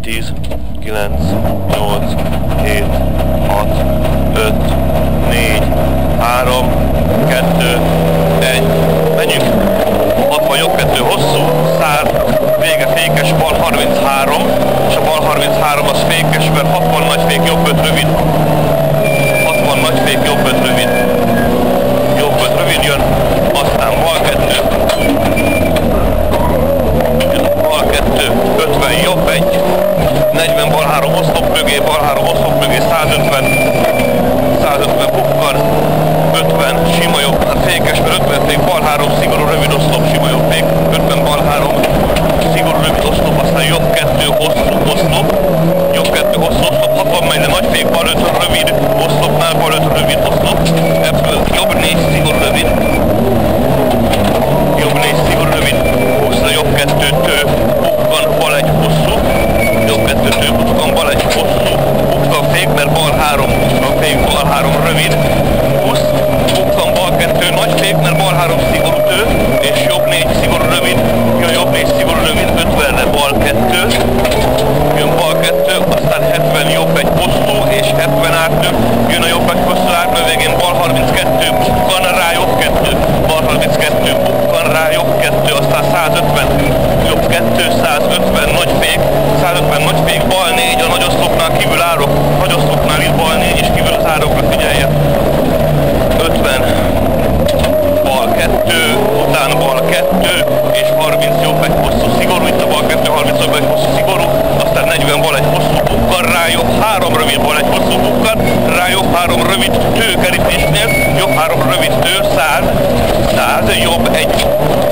10, 9, 8, 7, 6, 5, 4, 3, 2, 1. Menjünk. 60 jobb 2 hosszú, szár, vége fékes, bal 33, és a bal 33 az fékes, mert 60 nagyfék, jobb 5 rövid. 60 nagyfék, jobb 5 rövid. Jobb 5 rövid jön, aztán bal 2. Bal 2, 50, jobb 1. 40 bal 3 oszlop mögé, bal 3 oszlop mögé, 150. 150 bukkan, 50, sima jobb, fékes, mert 50 fék, bal 3, szigorú rövid oszlop, sima jobb fék, 50 bal 3, szigorú rövid oszlop, aztán jobb 2, hosszú oszlop, jobb 2, hosszú oszlop, 60 megy, de nagy fék, bal 5, rövid oszlopnál, bal 5, rövid oszlop, ebből jobb 4, szigorú rövid, jobb 4, szigorú rövid, hosszú, jobb 2, tő, bukkan, bal 1, hosszú, jobb 2, tő, bukkan, bal 1, hosszú, bukkan fék, mert bal 3, bukkan fék, bal 3, rövid, 20, bukkan, bal 2, nagy fék, mert bal 3, szigorú tő, és jobb 4, szigorú rövid, jön jobb 4, szigorú rövid, 50-re bal 2, jön bal 2, aztán 70, jobb 1, hosszú, és 70 átnő, jön a jobb 1, hosszú átnő, végén bal 32, bukkan rá, jobb 2, bal 32, bukkan rá, jobb 2, aztán 150, jobb 2, 150, nagy fék, 150 nagy fék, bal 4, a nagy oszlopnál kívül árok, nagy oszlopnál itt bal 4, és kívül az árokra figyeljen. 50, bal 2, utána bal 2, és 30 jobb 1 hosszú szigorú, itt a bal 2, 30 jobb 1 hosszú szigorú, aztán 40 bal 1 hosszú bukkan, rá jobb 3 rövid, bal 1 hosszú bukkan, rá jobb 3 rövid tő kerítésnél, jobb 3 rövid tő, 100, jobb 1,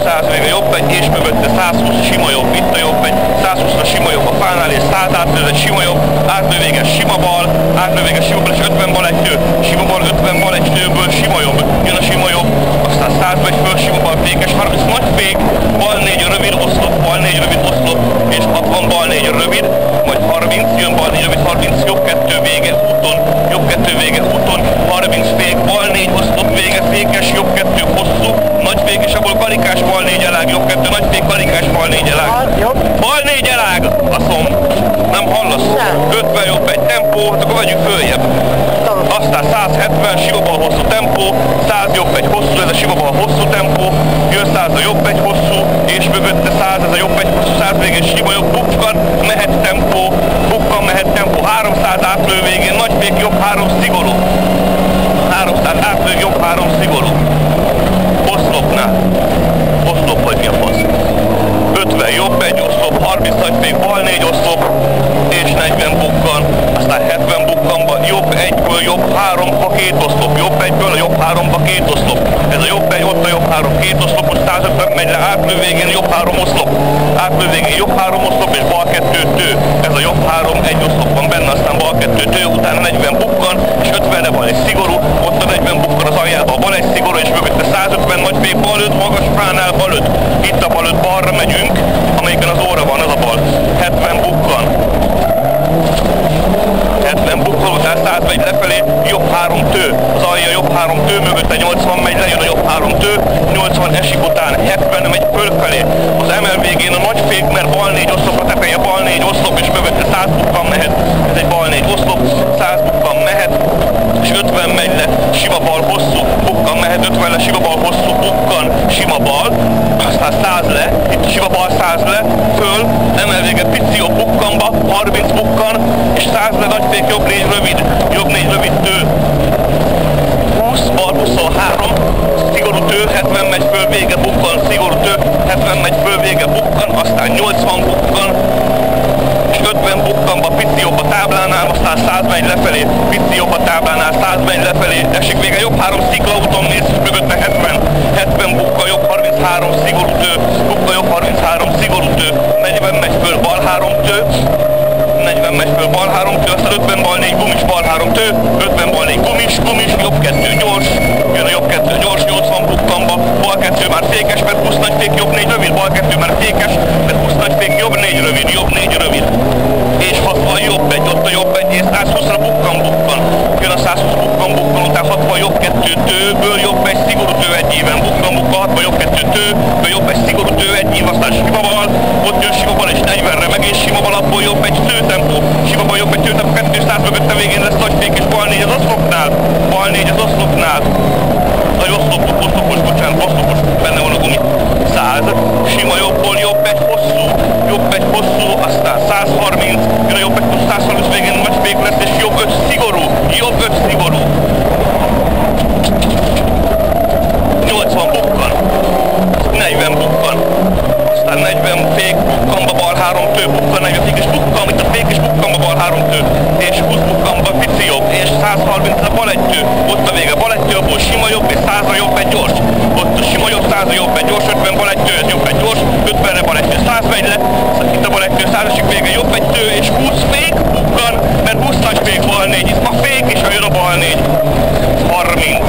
100 vége jobb 1, és mögötte 120 sima jobb, itt a jobb 1, 120-ra sima jobb a fánál, és 100 átnőzet sima jobb, átnő vége sima bal, átnő vége sima bal, és 50 bal 1 tő, sima bal 50 bal 1 tőből sima jobb, jön a sima jobb, aztán 100 megy föl, sima bal fékes, 30 nagy fék, bal 4 rövid oszlop, bal 4 rövid oszlop, és 60 bal 4 rövid, majd 30, jön bal 4 rövid, 30, jobb 2 vége úton, jobb 2 vége úton, 30 fék, bal 4 oszlop vége fékes, jobb 2 hosszú, nagy fék, és abból karikás bal 4 elág, jobb 2 nagy fék, karikás bal 4 elág. Bal 4 elág, aszom, nem hallasz? 50 jobb 1 tempó, hát akkor vegyük följebb. Aztán 170, sima bal hosszú tempó, 100 jobb 1 hosszú, ez a sima bal hosszú tempó, jön 100 a jobb 1 hosszú, és mögötte 100, ez a jobb 1 hosszú, 100 végén sima jobb bukkan, mehet tempó, bukkan mehet tempó, 300 átlő végén, nagy fék jobb 3 szigorú, 300 átlő jobb 3 szigorú, oszlopnál, oszlop vagy mi a fasz, 50 jobb 1 oszlop, 30 nagy fék, bal 4 oszlop, és 40 bukkan, aztán 70 bukkanba, jobb 1-ből jobb 3-ba 2 oszlop, jobb 1-ből a jobb 3-ba 2 oszlop, ez a jobb 1, ott a jobb 3, 2 oszlopos, 150 megy le, átlő végén jobb 3 oszlop, átlő végén jobb 3 oszlop, és bal 2 tő, ez a jobb 3, 1 oszlop van benne, aztán bal 2 tő, utána 40 bukkan, és 50-re van egy szigorú, ott a 40 bukkan az aljában, bal 1 szigorú, és mögötte 150 nagy fék, bal 5, magas fránál bal 5, itt a bal 5, balra megyünk, amelyiken az óra van, az a bal, 70 bukkan, 70 bukkan, után 100 megy lefelé, jobb 3 tő, az alja jobb 3 tő, mögötte 80 megy, lejön a jobb 3 tő, 80 esik után 70 megy fölfelé, az emel végén a nagy fék, mert bal 4 oszlop, a teteje bal 4 oszlop, és mögötte 100 bukkan mehet, ez egy bal 4 oszlop, 100 bukkan mehet, és 50 megy le, sima bal hosszú, bukkan mehet, 50 le, sima bal hosszú, bukkan, sima bal, aztán 100 le, itt sima bal 100 le, föl, emel vége pici jobb bukkanba, 30 bukkan, és 100 le, nagy fék, jobb 4 rövid, jobb 4 rövid tő, 20, bal 23, szigorú tő, 70 megy föl, vége bukkan, szigorú tő, 70 megy föl, vége bukkan, aztán 80 bukkan, és 50 bukkanba, pici jobb a táblánál, aztán 100 megy lefelé, pici jobb a táblánál, 100 megy lefelé, esik vége, jobb 3 sziklaúton, nézd, mögötte 70, 70 bukka, jobb 33, szigorú tő, bukka, jobb 33, szigorú tő, 40 megy föl, bal 3 tő, 40 megy föl, bal 3 tő, aztán 50 bal 4 gumis, bal 3 tő, 50 bal 4 gumis, jobb 2 gyors, jön a jobb 2 gyors, 80 bukkanba, bal 2 már fékes, mert 20 nagy fék, jobb 4 rövid, bal 2 már fékes, mert 20 nagy fék, jobb 4 rövid, jobb 4 rövid, és 60 jobb 1, ott a jobb 1, és 120-ra bukkan, jön a 120 bukkan, után 60 jobb 2 tőből, jobb 1 szigorú tő 1 éven, bukkan, 60 jobb 2 tőből, jobb 1 szigorú tő 1 év, aztán sima bal, ott jön sima bal, és 40-re meg, és sima bal, alapból jobb egy tőtempó, simaból jobb egy tőtempó, 200 mögött a végén lesz nagy fék, és bal 4 az oszlopnál, bal 4 az oszlopnál, nagy oszlopos, bocsánat, benne van a gumi, 100, sima jobbból jobb egy hosszú, aztán 130, jön a jobb egy hosszú, 130 végén nagy fék lesz, és jobb 5 szigorú, 80 bukkan, 40 bukkan, aztán 40 fék bukkanba, bal 3 tő, bukkan, 40 fék és bukkan, itt a fék és bukkanba, bal 3 tő, és 20 bukkanba, pici jobb, és 130 a bal 1 tő, ott a vége, bal 1 tő, abból sima jobb, és 100-ra jobb egy gyors, ott a sima jobb, 100-ra jobb egy gyors, 50 bal 1 tő, ez jobb egy gyors, 50-re bal 1 tő, 100 megy le, itt a bal 1 tő, 100-asig vége, jobb egy tő, és 20 fék bukkan, mert 20 nagy fék, bal 4, itt ma fék, és jön a bal 4, 30.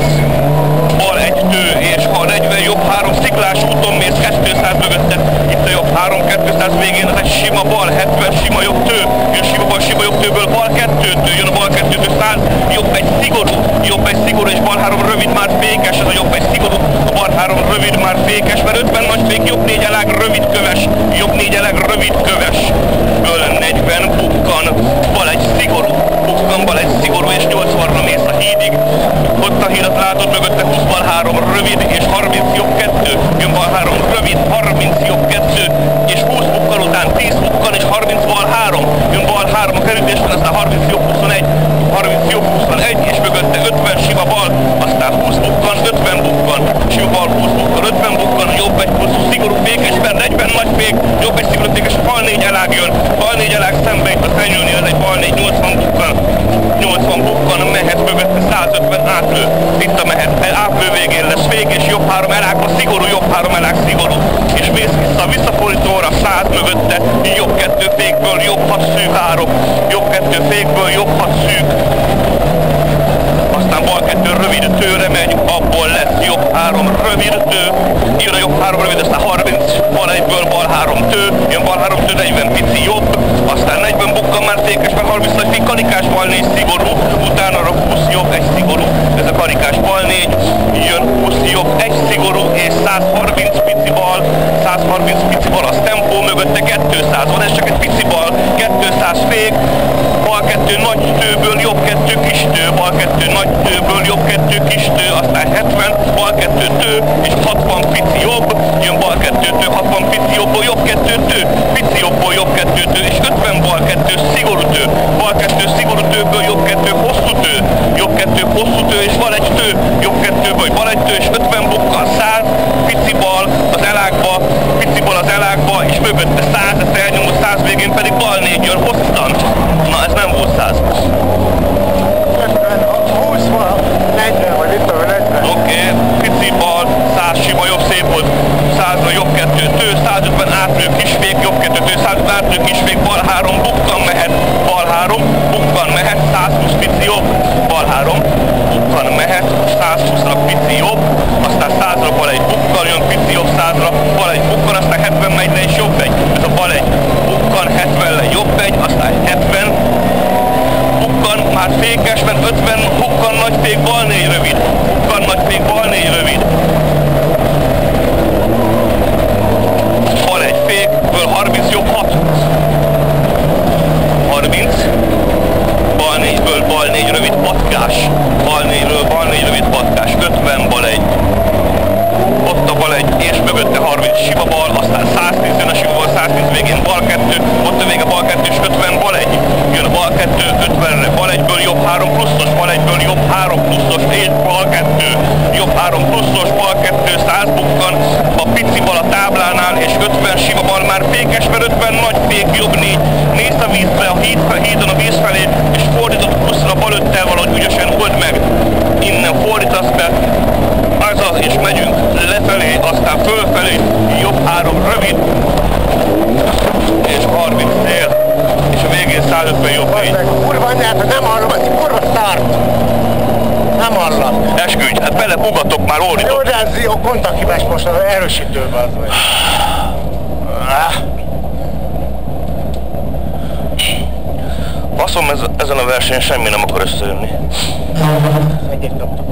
Bal 1 tő, és ha 40 jobb 3 sziklás úton mész 200 mögötte, itt a jobb 3 200 végén az egy sima bal 70 sima jobb tő, jön sima jobb tőből bal 2 tő, jön a bal 2 tő 100, jobb egy szigorú, és bal 3 rövid már fékes, ez a jobb egy szigorú, a bal 3 rövid már fékes, mert 50 nagy fék, jobb 4 elág rövid köves, jobb 4 elág rövid köves, ből 40 bukkan, bal egy szigorú, bukkan bal egy szigorú, és 80-ra mész a hídig, ott a hídat látod mögötte 20 bal 3 rövid, és 30 jobb 2, jön bal 3 rövid, 30 jobb 2, és 20 bukkan után 10 bukkan, és 30 bal 3, jön bal 3 a kerülésben, aztán 30 jobb 21, 30 jobb 21, és mögötte 50 sima bal, aztán 20 bukkan, 50 bukkan, sima bal 20 bukkan, 50 bukkan, jobb egy hosszú szigorú fékesben, 40 nagy fék, jobb egy szigorú fékes, bal 4 elág jön, bal 4 elág szembe itt a fenyőnél, ez egy bal 4, 80 bukkan, mehet mögötte 150 átlő, itt a mehet, átlő végén lesz fék, és jobb 3 elágban szigorú, jobb 3 elág szigorú, és mész visszafordítóra 100 mögötte, jobb 2 fékből, jobb 6 szűk 3, jobb 2 fékből, jobb 6 szűk, aztán bal 2 rövid tőre megy, abból lesz jobb 3 rövid tő, jön a jobb 3 rövid, aztán 30 bal 1-ből bal 3 tő, jön bal 3 tő, 40 pici jobb, aztán 40 bukkan már fékes, mert 30 nagy fék, karikás bal 4 szigorú, utána 20 jobb 1 szigorú, ez a karikás bal 4, jön 20 jobb 1 szigorú, és 130 pici bal, 130 pici bal, az tempó mögötte 200 van, ez csak egy pici bal, 200 fék, bal 2 nagy tőből jobb 2 kis tő, bal 2 nagy tőből jobb 2 kis tő, aztán 70, bal 2 tő, és 60 pici jobb, jön bal 2 tő, 60 pici jobbból jobb 2 tő, pici jobbból jobb 2 tő, és 50 bal 2 szigorú tő, bal 2 szigorú tőből jobb 2 hosszú tő, jobb 2 hosszú tő, és bal 1 tő, jobb 2-ből bal 1 tő, és 50 bukkan, 100, pici bal az elágba, pici bal az elágba, és mögötte 100, ezt elnyomod 100 végén pedig bal 4 jön hosszan. Na ez nem volt 100. 20 van, 40 vagy itt a 40. Oké, pici bal, 100 sima jobb szép volt, 100-ra jobb 2 tő, 150 átlő kisfék, jobb 2 tő, 150 átlő kisfék, bal 3 bukkan mehet, bal 3 bukkan mehet, 120 pici jobb, bal 3 bukkan mehet, 120-ra pici jobb, aztán 100-ra bal 1 bukkan, jön pici jobb 100-ra, bal 1 bukkan, aztán 70 megy le és jobb 1, ez a bal 1 bukkan, 70 le jobb 1, aztán 70 bukkan, már fékes, mert 50 bukkan nagy fék, bal 4 rövid, bukkan nagy fék, bal 4 rövid, bal 1 fék, ből 30 jobb 6, 30, bal 4-ből bal 4 rövid patkás, bal 4-ből bal 4 rövid patkás, 50 bal 1, ott a bal 1, és mögötte 30 sima bal, aztán 110 jön a sima bal, 110 végén bal 2, ott a vége bal 2 és 50 bal 1, jön a bal 2, 50-re, bal 1-ből jobb 3 pluszos, bal 1-ből jobb 3 pluszos, és bal 2, jobb 3 pluszos, bal 2, 100 bukkan, a pici bal a táblánál, és 50 sima bal már fékes, mert 50 nagy fék, jobb 4, nézd a vízbe, a hídon a víz felé, és fordított pluszra bal 5-tel valahogy ügyesen old meg, innen fordítasz be, azaz, és megyünk lefelé, aztán fölfelé, jobb 3 rövid, és 30 szél, és a végén 150 jobb 4. Kurva anyját, nem hallom, ez kurva start. Nem hallom. Esküdj, hát belepugatok már, ordítok. Jó, de ez jó kontakthibás most az erősítőben. Baszom, ezen a versenyen semmi nem akar összejönni. Egyet kaptam.